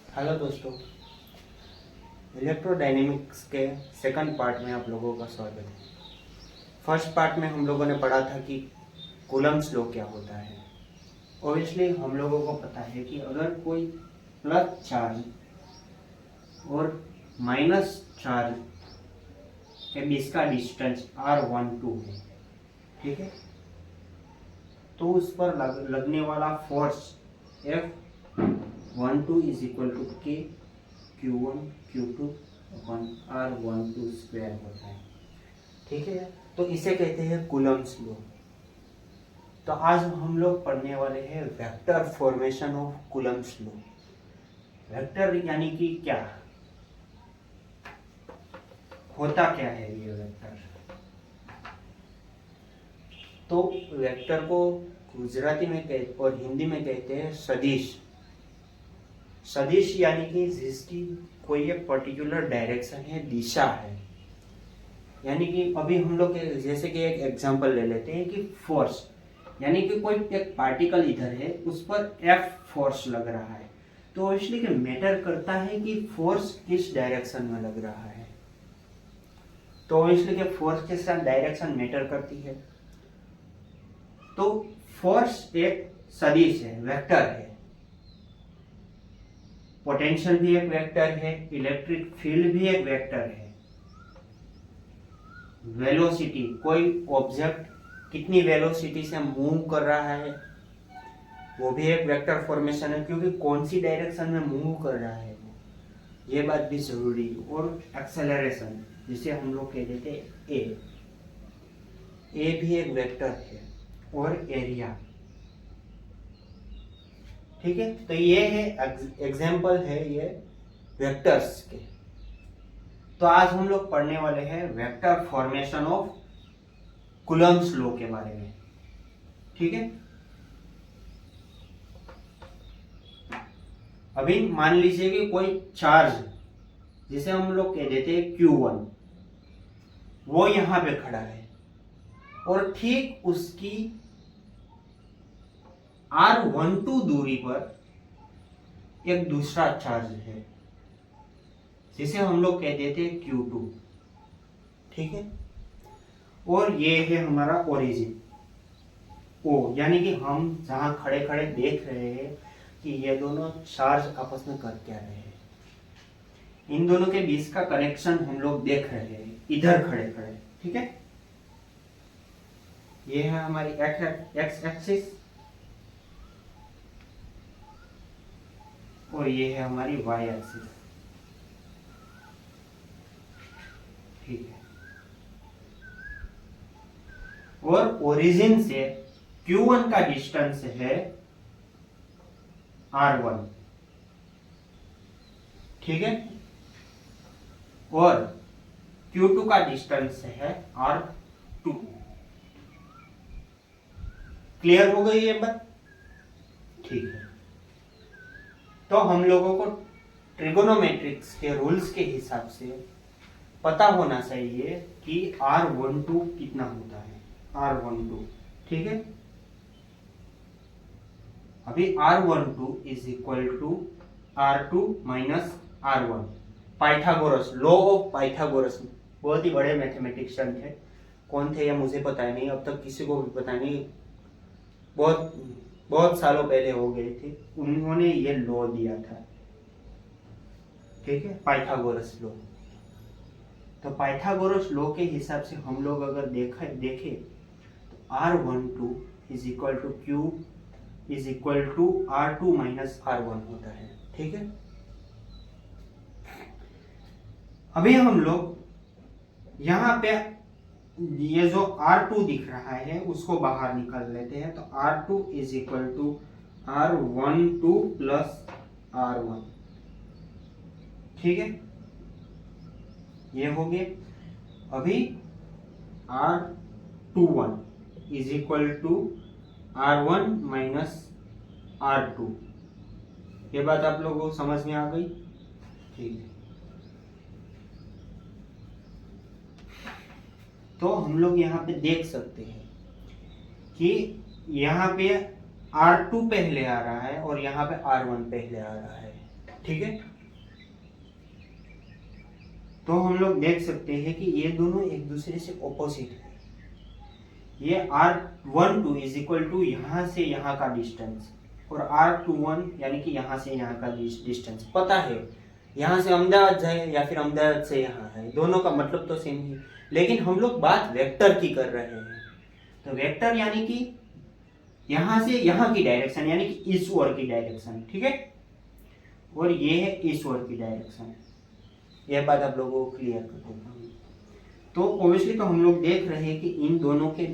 Hello दोस्तों, electrodynamics के second part में आप लोगों का स्वागत है। फर्स्ट पार्ट में हम लोगों ने पढ़ा था कि कूलम्ब्स लॉ क्या होता है। ऑब्वियसली हम लोगों को पता है कि अगर कोई प्लस चार्ज और माइनस चार्ज के बीच का डिस्टेंस r12 है, ठीक है, तो उस पर लगने वाला force F12 is equal to K Q1 Q2 upon R12 square होता है, ठीक है। तो इसे कहते हैं कूलम्ब्स लॉ। तो आज हम लोग पढ़ने वाले हैं vector formation of Coulomb's law. Vector यानी कि क्या होता, क्या है ये वेक्टर। तो वेक्टर को गुजराती में और हिंदी में कहते हैं सदिश। सदिश यानी कि जिसकी कोई एक पर्टिकुलर डायरेक्शन है, दिशा है। यानी कि अभी हम लोग जैसे कि एक एग्जांपल ले लेते हैं कि फोर्स, यानी कि कोई एक पार्टिकल इधर है, उस पर F फोर्स लग रहा है, तो इसलिए कि मैटर करता है कि फोर्स किस डायरेक्शन में लग रहा है। तो इसलिए कि फोर्स के साथ डायरेक्शन मैटर करती है। तो फोर्स एक सदिश है, वेक्टर है। पोटेंशियल भी एक वेक्टर है, इलेक्ट्रिक फील्ड भी एक वेक्टर है। वेलोसिटी, कोई ऑब्जेक्ट कितनी वेलोसिटी से मूव कर रहा है, वो भी एक वेक्टर फॉर्मेशन है, क्योंकि कौन सी डायरेक्शन में मूव कर रहा है ये बात भी जरूरी है। और एक्सेलरेशन, जिसे हम लोग कह देते हैं ए भी एक वेक्टर है। और एरिया, ठीक है। तो ये है एग्जाम्पल है ये वेक्टर्स के। तो आज हम लोग पढ़ने वाले हैं vector formation of Coulomb's law के बारे में, ठीक है। अभी मान लीजिए कि कोई चार्ज, जिसे हम लोग कह देते हैं Q1, वो यहां पे खड़ा है और ठीक उसकी R12 दूरी पर एक दूसरा चार्ज है, जिसे हम लोग कह देते हैं Q2, ठीक है। और ये है हमारा ओरिजिन O, यानी कि हम जहां खड़े खड़े देख रहे हैं कि ये दोनों चार्ज आपस में कर क्या रहे हैं, इन दोनों के बीच का कनेक्शन हम लोग देख रहे हैं इधर खड़े खड़े, ठीक है। ये है हमारी एक्स एक्सिस और ये है हमारी वाई एक्सिस, ठीक है। और ओरिजिन से Q1 का डिस्टेंस है R1, ठीक है। और Q2 का डिस्टेंस है R2। क्लियर हो गई ये बात, ठीक है। तो हम लोगों को ट्रिगोनोमेट्रिक्स के रूल्स के हिसाब से पता होना चाहिए कि R12 कितना होता है। R12, ठीक है। अभी R12 is equal to R2 minus R1। Pythagoras, law of Pythagoras, बहुत ही बड़े मैथमेटिशियन थे। कौन थे या मुझे पता नहीं, अब तक किसी को भी पता नहीं, बहुत बहुत सालों पहले हो गए थे। उन्होंने ये लॉ दिया था, ठीक है, पाइथागोरस लॉ। तो पाइथागोरस लॉ के हिसाब से हम लोग अगर देखें तो R12 is equal to Q is equal to R2 minus R1 होता है, ठीक है। अभी हम लोग यहाँ पे ये जो R2 दिख रहा है उसको बाहर निकाल लेते हैं। तो R2 is equal to R12 plus R1, ठीक है, ये हो गया। अभी R21 is equal to R1 minus R2। ये बात आप लोगों को समझ में आ गई, ठीक है। तो हम लोग यहाँ पे देख सकते हैं कि यहाँ पे R2 पहले आ रहा है और यहाँ पे R1 पहले आ रहा है, ठीक है। तो हम लोग देख सकते हैं कि ये दोनों एक दूसरे से ऑपोजिट है। ये R12 इज इक्वल टू यहाँ से यहाँ का डिस्टेंस और R21 यानी कि यहाँ से यहाँ का डिस्टेंस पता है, यहाँ से अहमदाबाद जाए या फिर अहमदाबाद से यहाँ है, दोनों का मतलब तो सेम ही, लेकिन हम लोग बात वेक्टर की कर रहे हैं। तो वेक्टर यानी कि यहाँ से यहाँ की डायरेक्शन यानी कि इस ओर की डायरेक्शन, ठीक है, और ये है इस ओर की डायरेक्शन। यह बात आप लोगों को क्लियर कर देता हूँ। तो ऑब्वियसली तो हम लोग देख रहे हैं कि इन दोनों के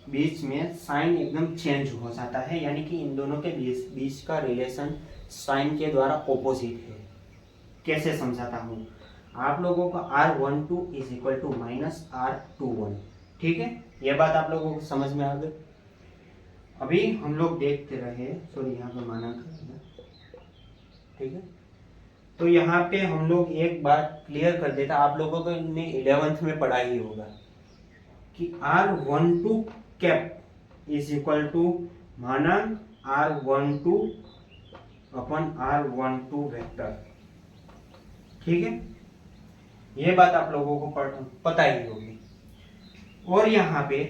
बीच में साइन एकदम चेंज हो जाता है, यानी कि इन दोनों के बीच का रिलेशन साइन के द्वारा ऑपोजिट है। कैसे समझाता हूँ आप लोगों को, R12 is equal to minus R21, ठीक है, यह बात आप लोगों को समझ में आ गई। अभी हम लोग देखते रहे, सॉरी यहाँ पे माना, ठीक है। तो यहाँ पे हम लोग एक बात क्लियर कर देता, आप लोगों को ने 11th में पढ़ा ही होगा कि R12 cap is equal to मानांक R12 अपन R12 वेक्टर, ठीक है, ये बात आप लोगों को पता ही होगी। और यहाँ पे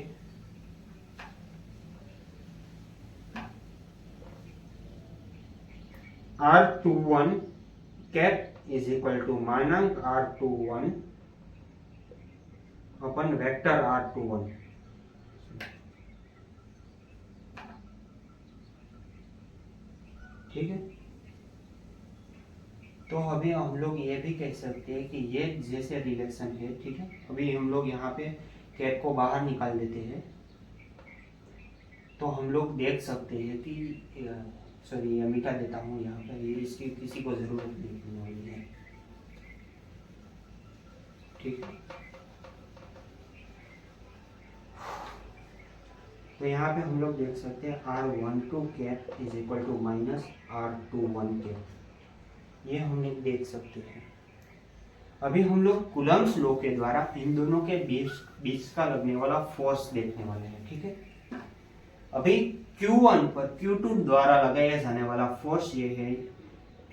R21 cap is equal to मानांक R21 अपन वेक्टर R21, ठीक है। तो अभी हम लोग ये भी कह सकते हैं कि ये जैसे रिलेशन है, ठीक है। अभी हम लोग यहाँ पे कैप को बाहर निकाल देते हैं, तो हम लोग देख सकते हैं कि सॉरी ये मिटा देता हूँ यहाँ पर, ये इसकी किसी को जरूरत नहीं वाली है, ठीक है। तो यहाँ पे हम लोग देख सकते हैं R12 cap is equal to minus R21 cap, ये हम लोग देख सकते हैं। अभी हम लोग कूलम्ब्स लॉ के द्वारा इन दोनों के बीच का लगने वाला फोर्स देखने वाले हैं, ठीक है। अभी Q1 पर Q2 द्वारा लगाया जाने वाला फोर्स ये है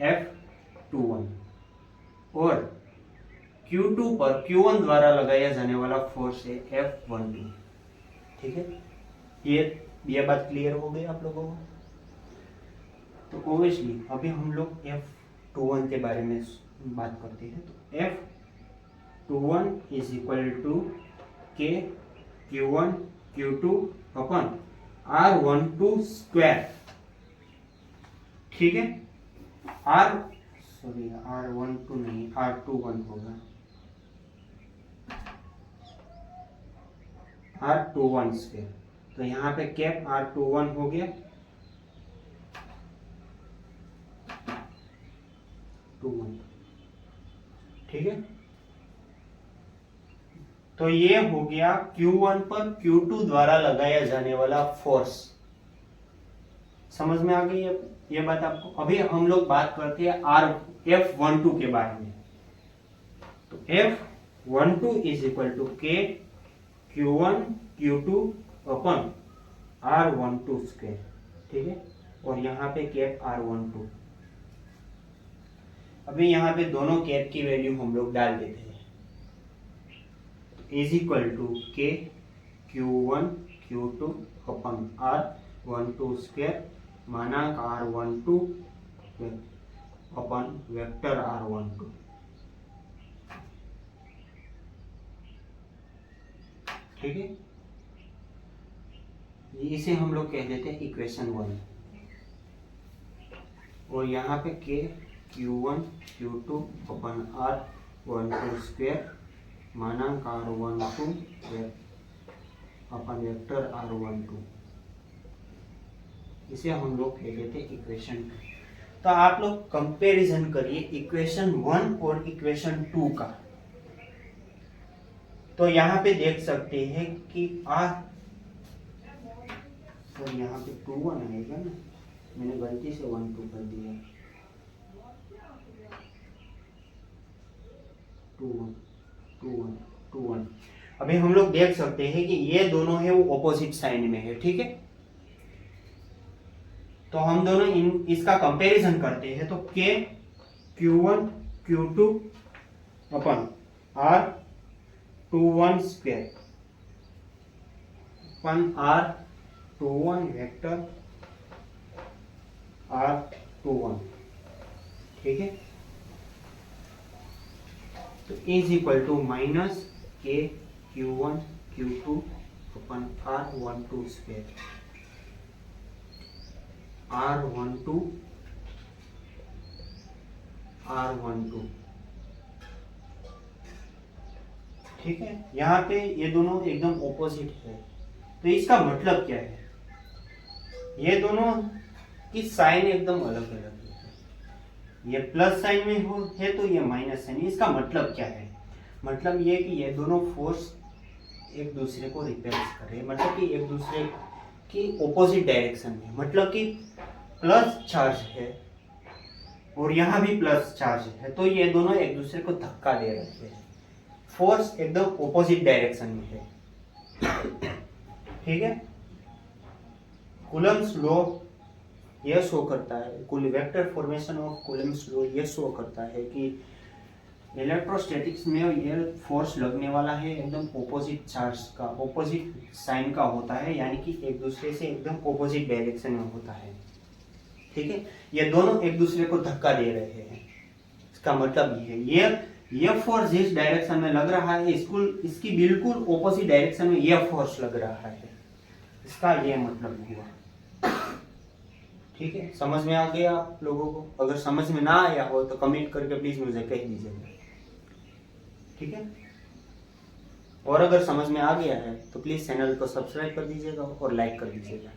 F21 और Q2 पर Q1 द्वारा लगाया जाने वाला फोर्स है F12, ठीक है। ये बात क्लियर हो गई आप लोगों को। तो ओब्वियसली अभी हम लोग F21 के बारे में बात करते हैं। तो F21 is equal to K Q1 Q2 upon R12 square, ठीक है। R12 नहीं, R21 होगा, R21 स्क्वायर। तो यहाँ पे कैप R21 हो गया 21, ठीक है। तो ये हो गया Q1 पर Q2 द्वारा लगाया जाने वाला फोर्स। समझ में आ गई ये बात आपको। अभी हम लोग बात करते हैं F12 के बारे में। तो F12 is equal to K Q1 Q2 upon R12 square, ठीक है। और यहाँ पे कैप R12। अभी यहाँ पे दोनों कैप की वैल्यू हम लोग डाल देते हैं, is equal to K Q1 Q2 upon R12 square मानांक R12 अपन वेक्टर R12, ठीक है। इसे हम लोग कह देते हैं इक्वेशन 1। और यहाँ पे K Q1 Q2 upon R12 square मानांक R12 अपन वेक्टर R12, इसे हम लोग कह देते हैं इक्वेशन 2। तो आप लोग कंपैरिजन करिए इक्वेशन 1 और इक्वेशन 2 का। तो यहाँ पे देख सकते हैं कि तो यहाँ पे 2 1 आएगा ना, मैंने गलती से 1 2 कर दिया, 2 1 2 1 2 1। अभी हम लोग देख सकते हैं कि ये दोनों है वो ऑपोजिट साइन में है, ठीक है। तो हम दोनों इसका कंपैरिजन करते हैं। तो K Q1 Q2 अपन R21 square upon R21 vector R21, ठीक है। तो इज इक्वल टू माइनस के Q1 Q2 upon R12 square R12 ठीक है। यहाँ पे ये दोनों एकदम ऑपोजिट है, तो इसका मतलब क्या है, ये दोनों की साइन एकदम अलग अलग है। ये प्लस साइन में हो है तो ये माइनस साइन। इसका मतलब क्या है, मतलब ये कि ये दोनों फोर्स एक दूसरे को रिपेल्स करे, मतलब कि एक दूसरे की ऑपोजिट डायरेक्शन में, मतलब कि प्लस चार्ज है और यहाँ भी प्लस चार्ज है, तो ये दोनों एक दूसरे को धक्का दे रहे हैं, फोर्स एकदम ऑपोजिट डायरेक्शन में है, ठीक है। कूलम्ब्स लॉ यह शो करता है, कुल vector formation of Coulomb's law यह शो करता है कि इलेक्ट्रोस्टैटिक्स में ये फोर्स लगने वाला है एकदम ऑपोजिट चार्ज का, ऑपोजिट साइन का होता है, यानी कि एक दूसरे से एकदम ऑपोजिट डायरेक्शन में होता है, ठीक है। ये दोनों एक दूसरे को धक्का दे रहे हैं, इसका मतलब ये है ये फोर्स जिस डायरेक्शन में लग रहा है इसकी बिल्कुल ऑपोजिट डायरेक्शन में ये फोर्स लग रहा है, इसका ये मतलब हुआ, ठीक है। समझ में आ गया आप लोगों को? अगर समझ में ना आया हो तो कमेंट करके प्लीज मुझे कह दीजिएगा, ठीक है। और अगर समझ में आ गया है तो प्लीज चैनल को सब्सक्राइब कर दीजिएगा और लाइक कर दीजिएगा।